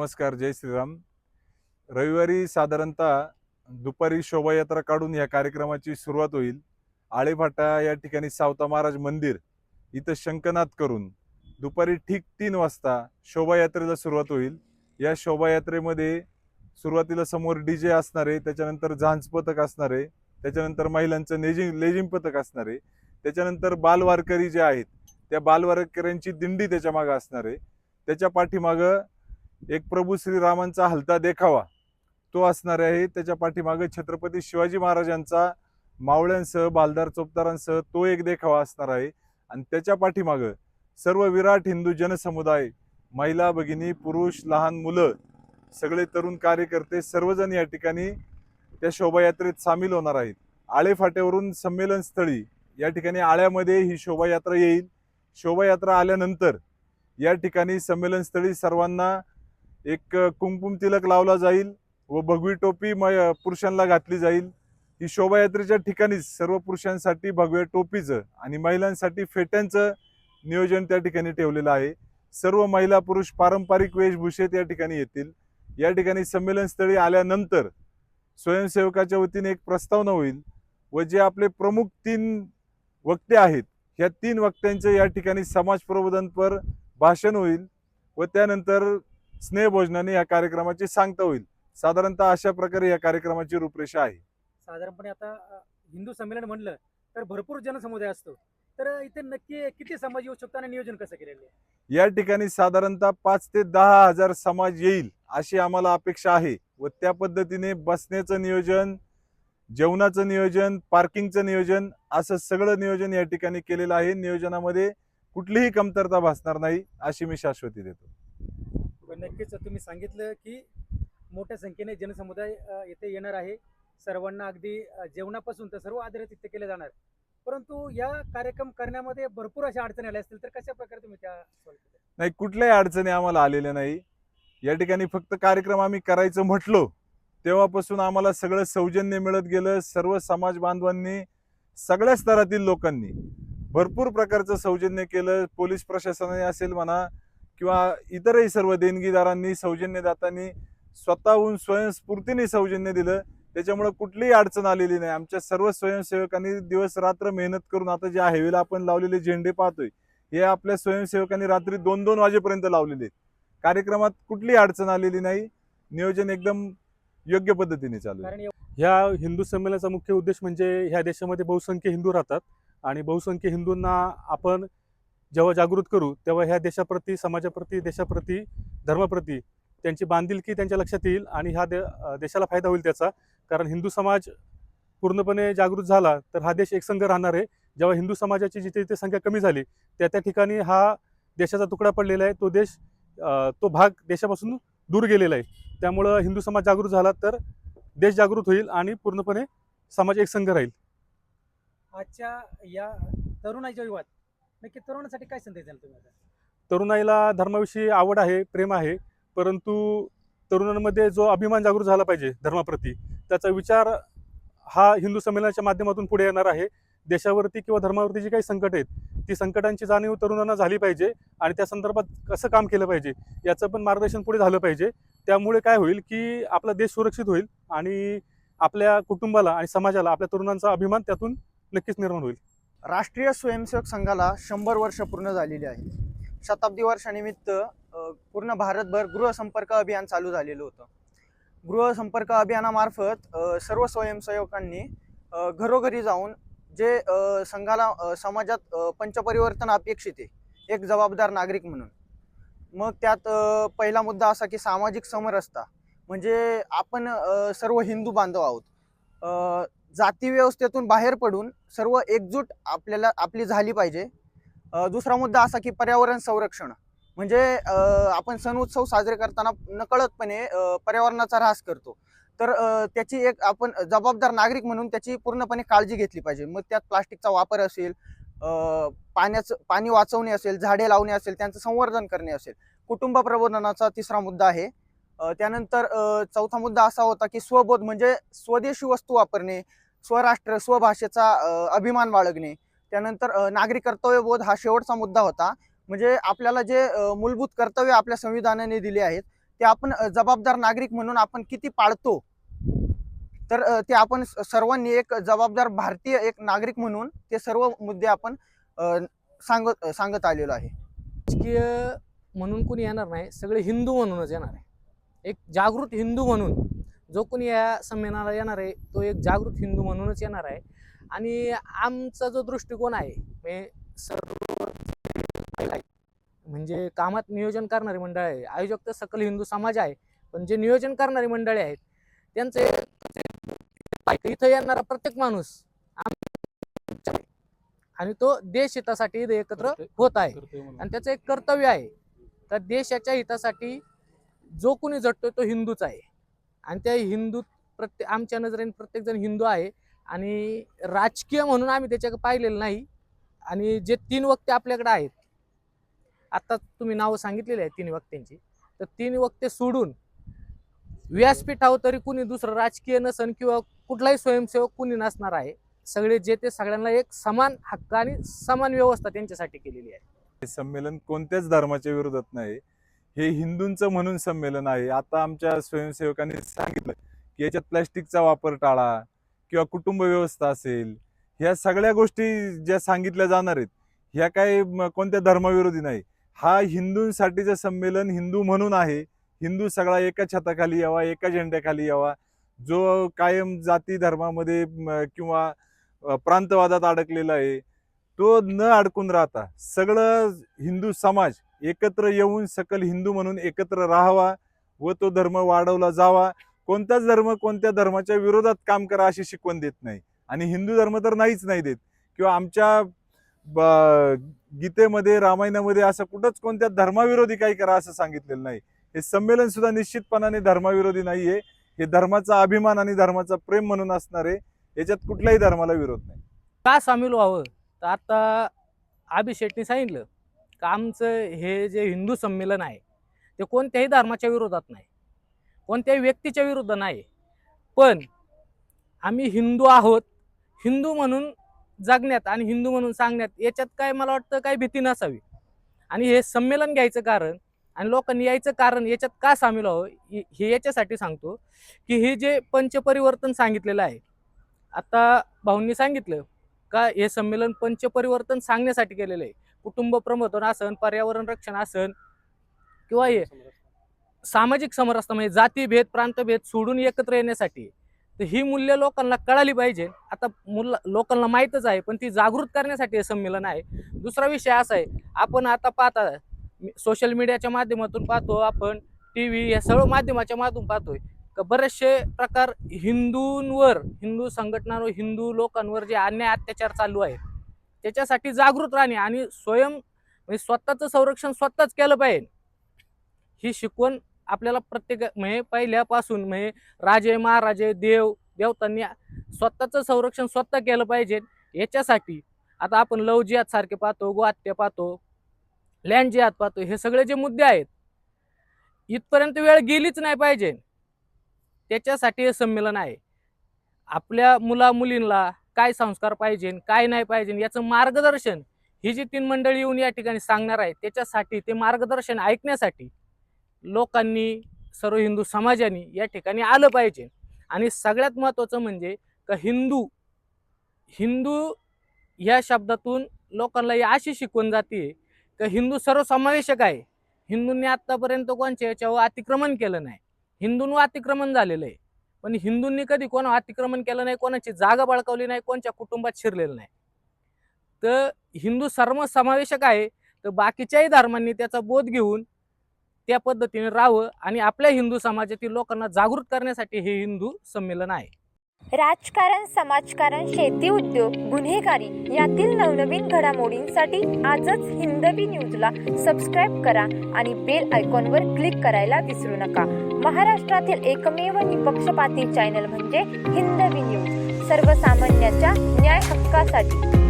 नमस्कार, जय श्रीराम. रविवारी साधारणतः दुपारी शोभायात्रा काढून या कार्यक्रमाची सुरुवात होईल. आळेफाटा या ठिकाणी सावता महाराज मंदिर इथं शंखनाद करून दुपारी ठीक 3 वाजता शोभायात्रेला सुरुवात होईल. या शोभायात्रेमध्ये सुरुवातीला समोर डीजे असणार आहे, त्याच्यानंतर झांज पथक असणार आहे, त्याच्यानंतर महिलांचं लेझिम पथक असणार आहे, त्याच्यानंतर बालवारकरी जे आहेत त्या बालवारकऱ्यांची दिंडी त्याच्या मागे असणार आहे. त्याच्या पाठीमागं एक प्रभू श्रीरामांचा हलता देखावा तो असणार आहे. त्याच्या पाठीमागे छत्रपती शिवाजी महाराजांचा मावळ्यांसह बालदार चोपदारांसह तो एक देखावा असणार आहे. आणि त्याच्या पाठीमागे सर्व विराट हिंदू जनसमुदाय, महिला भगिनी, पुरुष, लहान मुलं, सगळे तरुण कार्यकर्ते सर्वजण या ठिकाणी त्या शोभायात्रेत सामील होणार आहेत. आळे फाट्यावरून संमेलन स्थळी या ठिकाणी आळ्यामध्ये ही शोभायात्रा येईल. शोभायात्रा आल्यानंतर या ठिकाणी संमेलन स्थळी सर्वांना एक कुंकुम तिलक लावला जाईल व भगवी टोपी पुरुषांना घातली जाईल. ही शोभायात्रेच्या ठिकाणीच सर्व पुरुषांसाठी भगव्या टोपीचं आणि महिलांसाठी फेट्यांचं नियोजन त्या ठिकाणी ठेवलेलं आहे. सर्व महिला पुरुष पारंपरिक वेशभूषेत या ठिकाणी येतील. या ठिकाणी संमेलन स्थळी आल्यानंतर स्वयंसेवकाच्या वतीने एक प्रस्तावना होईल व जे आपले प्रमुख 3 वक्ते आहेत ह्या 3 वक्त्यांचे या ठिकाणी समाज प्रबोधनपर भाषण होईल व त्यानंतर स्नेहभोजनाने या कार्यक्रमाची सांगता होईल. साधारणतः अशा प्रकारे या कार्यक्रमाची रूपरेषा आहे. साधारणपणे आता हिंदू संमेलन म्हणलं तर भरपूर जनसमुदाय असतो, तर इथे नक्की किती समाज येऊ शकतो आणि नियोजन कसं केलेलं आहे? या ठिकाणी साधारणतः 5 ते 10 हजार समाज येईल अशी आम्हाला अपेक्षा आहे व त्या पद्धतीने बसण्याचं नियोजन, जेवणाचं नियोजन, पार्किंगचं नियोजन असं सगळं नियोजन या ठिकाणी केलेलं आहे. नियोजनामध्ये कुठलीही कमतरता भासणार नाही अशी मी शाश्वती देतो. नक्कीच तुम्ही सांगितलं की मोठ्या संख्येने जनसमुदाय येथे येणार आहे. सर्वांना अगदी जेवणापासून तर सर्व आदरातिथ्य इथे केले जाणार, परंतु या कार्यक्रम करण्यामध्ये भरपूर अशा अडचणी आल्या असतील, तर कशा प्रकारे तुम्ही त्या सॉल्व्ह केल्या? नाही, कुठल्याही अडचणी आम्हाला आलेल्या नाही. या ठिकाणी फक्त कार्यक्रम आम्ही करायचं म्हटलो तेव्हापासून आम्हाला सगळं सौजन्य मिळत गेलं. सर्व समाज बांधवांनी, सगळ्या स्तरातील लोकांनी भरपूर प्रकारचं सौजन्य केलं. पोलीस प्रशासनाने असेल म्हणा किंवा इतरही सर्व देणगीदारांनी, सौजन्यदातांनी स्वतःहून स्वयंस्फूर्तीने सौजन्य दिलं. त्याच्यामुळे कुठलीही अडचण आलेली नाही. आमच्या सर्व स्वयंसेवकांनी दिवस रात्र मेहनत करून, आता जे हायवेला आपण लावलेले झेंडे पाहतोय हे आपल्या स्वयंसेवकांनी रात्री 2-2 वाजेपर्यंत लावलेले आहेत. कार्यक्रमात कुठलीही अडचण आलेली नाही. नियोजन एकदम योग्य पद्धतीने चालू आहे. ह्या हिंदू संमेलनाचा मुख्य उद्देश म्हणजे ह्या देशामध्ये बहुसंख्य हिंदू राहतात आणि बहुसंख्य हिंदूंना आपण जेव्हा जागृत करू तेव्हा ह्या देशाप्रती, समाजाप्रती, देशाप्रती, धर्माप्रती त्यांची बांधिलकी त्यांच्या लक्षात येईल आणि ह्या देशाला फायदा होईल त्याचा. कारण हिंदू समाज पूर्णपणे जागृत झाला तर हा देश एकसंघ राहणार आहे. जेव्हा हिंदू समाजाची जिथे जिथे संख्या कमी झाली त्या ठिकाणी हा देशाचा तुकडा पडलेला आहे. तो देश, तो भाग देशापासून दूर गेलेला आहे. त्यामुळं हिंदू समाज जागृत झाला तर देश जागृत होईल आणि पूर्णपणे समाज एकसंघ राहील. आजच्या या तरुणाईच्या युगात नक्की तरुणासाठी काय संदेश द्याल तुम्ही आता? तरुणाईला धर्माविषयी आवड आहे, प्रेम आहे, परंतु तरुणांमध्ये जो अभिमान जागृत झाला पाहिजे धर्माप्रती, त्याचा विचार हा हिंदू संमेलनाच्या माध्यमातून पुढे येणार आहे. देशावरती किंवा धर्मावरती जी काही संकट आहेत ती संकटांची जाणीव तरुणांना झाली पाहिजे आणि त्या संदर्भात कसं काम केलं पाहिजे याचं पण मार्गदर्शन पुढे झालं पाहिजे. त्यामुळे काय होईल की आपला देश सुरक्षित होईल आणि आपल्या कुटुंबाला आणि समाजाला आपल्या तरुणांचा अभिमान त्यातून नक्कीच निर्माण होईल. राष्ट्रीय स्वयंसेवक संघाला 100 वर्ष पूर्ण झालेली आहे. शताब्दी वर्षानिमित्त पूर्ण भारतभर गृहसंपर्क अभियान चालू झालेलं होतं. गृहसंपर्क अभियानामार्फत सर्व स्वयंसेवकांनी घरोघरी जाऊन जे संघाला, समाजात पंचपरिवर्तन अपेक्षित आहे एक जबाबदार नागरिक म्हणून. मग त्यात पहिला मुद्दा असा की सामाजिक समरसता, म्हणजे आपण सर्व हिंदू बांधव आहोत. जाती व्यवस्थेतून बाहेर पडून सर्व एकजूट आपली झाली पाहिजे. दुसरा मुद्दा असा की पर्यावरण संरक्षण, म्हणजे आपण सण उत्सव साजरे करताना नकळतपणे पर्यावरणाचा ऱ्हास करतो, तर त्याची एक आपण जबाबदार नागरिक म्हणून त्याची पूर्णपणे काळजी घेतली पाहिजे. मग त्यात प्लास्टिकचा वापर असेल, पाणी वाचवणे असेल, झाडे लावणे असेल, त्यांचं संवर्धन करणे असेल. कुटुंब प्रबोधनाचा तिसरा मुद्दा आहे. त्यानंतर चौथा मुद्दा असा होता की स्वबोध, म्हणजे स्वदेशी वस्तू वापरणे, स्वराष्ट्र स्वभाषेचा अभिमान बाळगणे. त्यानंतर नागरिक कर्तव्यबोध हा शेवटचा मुद्दा होता. म्हणजे आपल्याला जे मूलभूत कर्तव्य आपल्या संविधानाने दिले आहेत ते आपण जबाबदार नागरिक म्हणून आपण किती पाळतो, तर ते आपण सर्वांनी एक जबाबदार भारतीय एक नागरिक म्हणून ते सर्व मुद्दे आपण सांगत आलेलो आहे. राजकीय म्हणून कोणी येणार नाही, सगळे हिंदू म्हणूनच येणार आहे. एक जागृत हिंदू म्हणून जो कोणी या संमेलनाला येणार आहे तो एक जागृत हिंदू म्हणूनच येणार आहे. आणि आमचा जो दृष्टिकोन आहे सर्व म्हणजे कामात नियोजन करणारी मंडळ आहे, आयोजक तर सकल हिंदू समाज आहे, पण जे नियोजन करणारी मंडळी आहेत त्यांचे इथं येणारा प्रत्येक माणूस आणि तो देश हितासाठी एकत्र होत आहे आणि त्याचं एक कर्तव्य आहे. तर देशाच्या हितासाठी जो कोणी झटतोय तो हिंदूच आहे आणि त्या हिंदू आमच्या नजरेने प्रत्येक जण हिंदू आहे आणि राजकीय म्हणून आम्ही त्याच्याकडे पाहिलेलं नाही. आणि जे 3 वक्ते आपल्याकडे आहेत, आता तुम्ही नावं सांगितलेली आहेत 3 वक्त्यांची, तर 3 वक्ते सोडून व्यासपीठावर तरी कुणी दुसरं राजकीय नसन किंवा कुठलाही स्वयंसेवक कुणी नसणार आहे. सगळे जे ते सगळ्यांना एक समान हक्क आणि समान व्यवस्था त्यांच्यासाठी केलेली आहे. हे संमेलन कोणत्याच धर्माच्या विरोधात नाही, हे हिंदूंचं म्हणून संमेलन आहे. आता आमच्या स्वयंसेवकांनी सांगितलं की याच्यात प्लॅस्टिकचा वापर टाळा किंवा कुटुंब व्यवस्था असेल, ह्या सगळ्या गोष्टी ज्या सांगितल्या जाणार आहेत ह्या काय कोणत्या धर्माविरोधी नाही. हा हिंदूंसाठीचं संमेलन हिंदू म्हणून आहे. हिंदू सगळा एका छताखाली यावा, एका झेंड्याखाली यावा. जो कायम जाती धर्मामध्ये किंवा प्रांतवादात अडकलेला आहे तो न अडकून राहता सगळं हिंदू समाज एकत्र येऊन सकल हिंदू म्हणून एकत्र राहावा व तो धर्म वाढवला जावा. कोणताच धर्म कोणत्या धर्माच्या विरोधात काम करा अशी शिकवण देत नाही आणि हिंदू धर्म तर नाहीच नाही देत. किंवा आमच्या गीतेमध्ये रामायणामध्ये असं कुठंच कोणत्या धर्माविरोधी काही करा असं सांगितलेलं नाही. हे संमेलन सुद्धा निश्चितपणाने धर्माविरोधी नाहीये. हे धर्माचा अभिमान आणि धर्माचा प्रेम म्हणून असणार आहे. याच्यात कुठल्याही धर्माला विरोध नाही. का सामील व्हावं, तर आता अभिषेकने सांगितलं का आमचं हे जे हिंदू संमेलन आहे ते कोणत्याही धर्माच्या विरोधात नाही, कोणत्याही व्यक्तीच्या विरुद्ध नाही, पण आम्ही हिंदू आहोत. हिंदू म्हणून जगण्यात आणि हिंदू म्हणून सांगण्यात याच्यात काय मला वाटतं काही भीती नसावी. आणि हे संमेलन घ्यायचं कारण आणि लोकांनी यायचं कारण याच्यात का सामील व्हावं हे याच्यासाठी सांगतो की हे जे पंचपरिवर्तन सांगितलेलं आहे, आता भाऊंनी सांगितलं का हे संमेलन पंचपरिवर्तन सांगण्यासाठी केलेलं आहे. कुटुंब प्रबोधन असन, पर्यावरण रक्षण असन किंवा हे सामाजिक समरसता म्हणजे जातीभेद प्रांतभेद सोडून एकत्र येण्यासाठी. तर ही मूल्य लोकांना कळाली पाहिजे. आता लोकांना माहीतच आहे पण ती जागृत करण्यासाठी हे संमेलन आहे. दुसरा विषय असा आहे, आपण आता पाहता सोशल मीडियाच्या माध्यमातून पाहतो, आपण TV या सर्व माध्यमाच्या माध्यमातून पाहतोय का बरेचसे प्रकार हिंदूंवर, हिंदू संघटनांवर, हिंदू लोकांवर जे अन्याय अत्याचार चालू आहे त्याच्यासाठी जागृत राहणे आणि म्हणजे स्वतःचं संरक्षण स्वतःच केलं पाहिजे ही शिकवण आपल्याला प्रत्येक म्हणजे पहिल्यापासून म्हणजे राजे महाराजे देवतांनी स्वतःचं संरक्षण स्वतः केलं पाहिजे. याच्यासाठी आता आपण लव जिहाद सारखे पाहतो, गोहत्या पाहतो, लँड जिहाद पाहतो, हे सगळे जे मुद्दे आहेत इथपर्यंत वेळ गेलीच नाही पाहिजे. त्याच्यासाठी हे संमेलन आहे. आपल्या मुला मुलींना काय संस्कार पाहिजे काय नाही पाहिजे याचं मार्गदर्शन ही जी 3 मंडळी येऊन या ठिकाणी सांगणार आहे त्याच्यासाठी ते मार्गदर्शन ऐकण्यासाठी लोकांनी, सर्व हिंदू समाजाने या ठिकाणी आलं पाहिजे. आणि सगळ्यात महत्त्वाचं म्हणजे का हिंदू या शब्दातून लोकांना अशी शिकवण जाते का हिंदू सर्वसमावेशक आहे. हिंदूंनी आतापर्यंत कोणत्या याच्यावर अतिक्रमण केलं नाही, हिंदूंवर अतिक्रमण झालेलं आहे, पण हिंदूंनी कधी कोणा अतिक्रमण केलं नाही, कोणाची जागा बळकावली नाही, कोणत्या कुटुंबात शिरलेलं नाही. तर हिंदू सर्वसमावेशक आहे. तर बाकीच्याही धर्मांनी त्याचा बोध घेऊन त्या पद्धतीने राहावं आणि आपल्या हिंदू समाजातील लोकांना जागृत करण्यासाठी हे हिंदू संमेलन आहे. राजकारण, समाजकारण, शेती उद्योग, गुन्हेगारी यातील नवनवीन घडामोडींसाठी आजच हिंदवी न्यूजला सबस्क्राईब करा आणि बेल आयकॉनवर क्लिक करायला विसरू नका. महाराष्ट्रातील एकमेव निपक्षपाती चॅनल म्हणजे हिंदवी न्यूज, सर्वसामान्यांच्या न्याय हक्कासाठी.